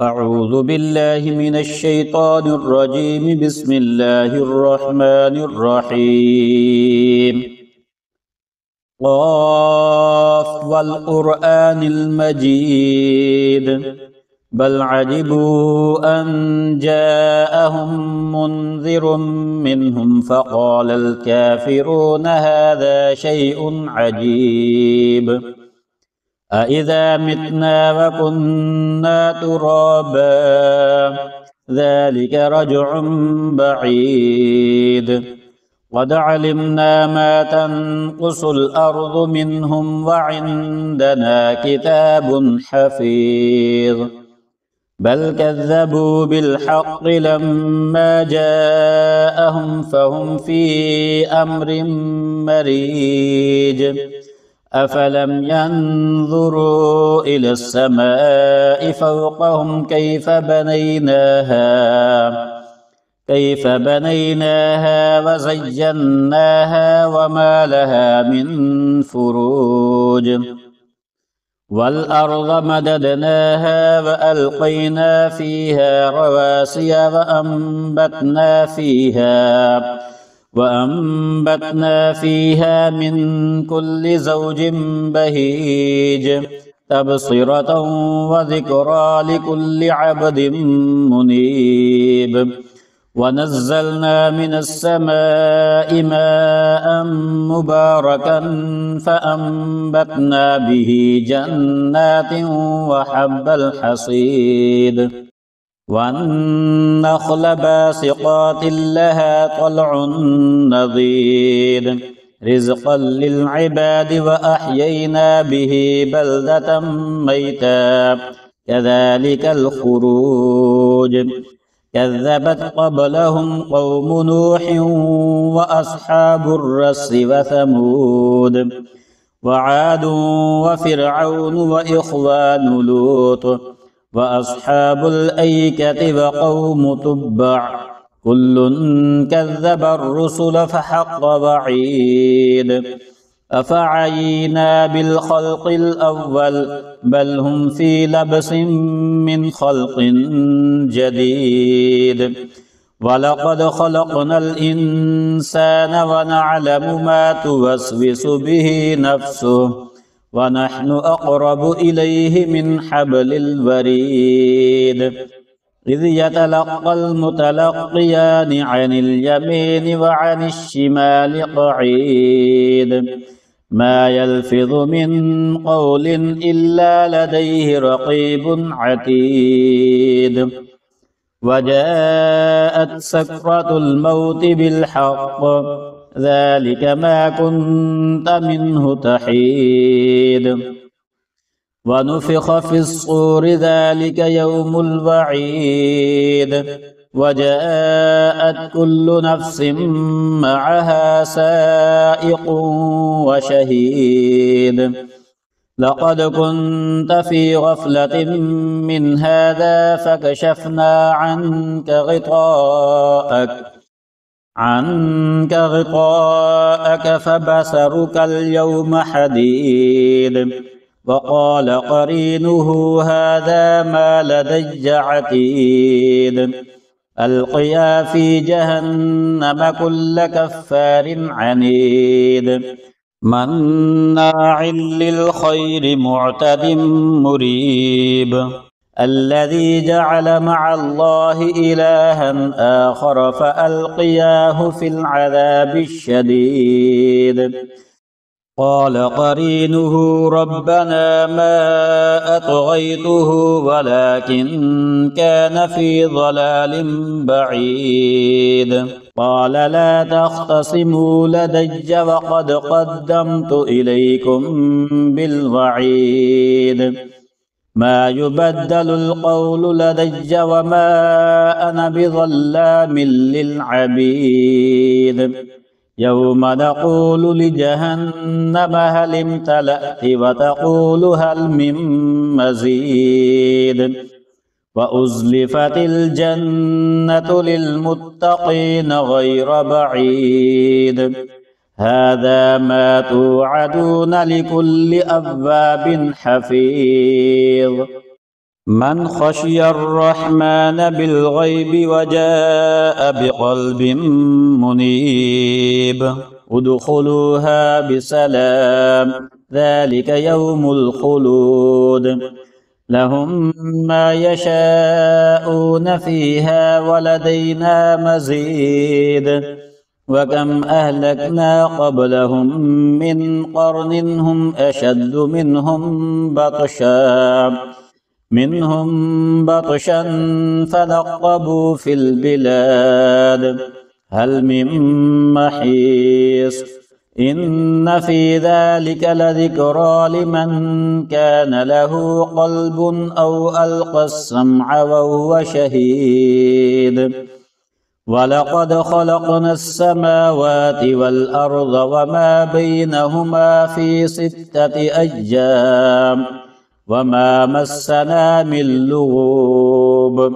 أعوذ بالله من الشيطان الرجيم. بسم الله الرحمن الرحيم. قاف والقرآن المجيد بل عجبوا أن جاءهم منذر منهم فقال الكافرون هذا شيء عجيب أإذا متنا وكنا ترابا ذلك رجع بعيد قد علمنا ما تنقص الأرض منهم وعندنا كتاب حفيظ بل كذبوا بالحق لما جاءهم فهم في أمر مريج أفلم ينظروا إلى السماء فوقهم كيف بنيناها وزيناها وما لها من فروج والأرض مددناها وألقينا فيها رواسي وأنبتنا فيها من كل زوج بهيج تبصرة وذكرى لكل عبد منيب ونزلنا من السماء ماء مباركا فأنبتنا به جنات وحب الحصيد والنخل باسقات لها طلع نضيد رزقا للعباد وأحيينا به بلدة ميتا كذلك الخروج كذبت قبلهم قوم نوح وأصحاب الرس وثمود وعاد وفرعون وإخوان لوط وأصحاب الأيكة وقوم تبع كل كذب الرسل فحق وعيد أفعينا بالخلق الأول بل هم في لبس من خلق جديد ولقد خلقنا الإنسان ونعلم ما توسوس به نفسه ونحن أقرب إليه من حبل الوريد إذ يتلقى المتلقيان عن اليمين وعن الشمال قعيد ما يلفظ من قول إلا لديه رقيب عتيد وجاءت سكرة الموت بالحق ذلك ما كنت منه تحيد ونفخ في الصور ذلك يوم الوعيد وجاءت كل نفس معها سائق وشهيد لقد كنت في غفلة من هذا فكشفنا عنك غطاءك فبصرك اليوم حديد وقال قرينه هذا ما لدي عتيد ألقيا في جهنم كل كفار عنيد مناع للخير معتد مريب الذي جعل مع الله إلها آخر فألقياه في العذاب الشديد قال قرينه ربنا ما أطغيته ولكن كان في ضلال بعيد قال لا تختصموا لدي وقد قدمت إليكم بالوعيد ما يبدل القول لدي وما أنا بظلام للعبيد يوم نقول لجهنم هل امتلأت وتقول هل من مزيد وأزلفت الجنة للمتقين غير بعيد هذا ما توعدون لكل أواب حفيظ من خشي الرحمن بالغيب وجاء بقلب منيب ادخلوها بسلام ذلك يوم الخلود لهم ما يشاءون فيها ولدينا مزيد وكم أهلكنا قبلهم من قرن هم أشد منهم بطشا فنقبوا في البلاد هل من محيص إن في ذلك لذكرى لمن كان له قلب أو ألقى السمع وهو شهيد ولقد خلقنا السماوات والأرض وما بينهما في 6 أيام وما مسنا من لغوب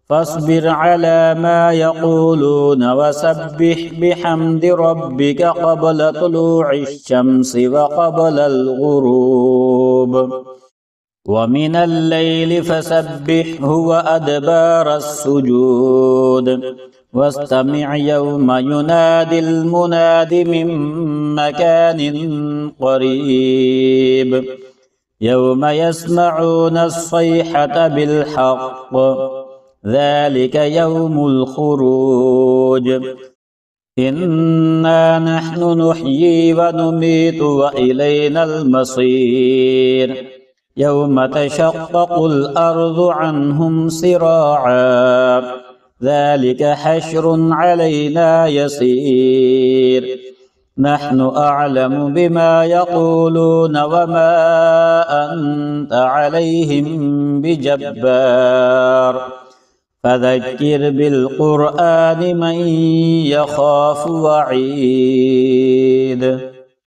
فاصبر على ما يقولون وسبح بحمد ربك قبل طلوع الشمس وقبل الغروب ومن الليل فسبحه وأدبار السجود واستمع يوم ينادي المناد من مكان قريب يوم يسمعون الصيحة بالحق ذلك يوم الخروج إنا نحن نحيي ونميت وإلينا المصير يوم تشقق الأرض عنهم سراعا ذلك حشر علينا يسير نحن أعلم بما يقولون وما أنت عليهم بجبار فذكر بالقرآن من يخاف وعيد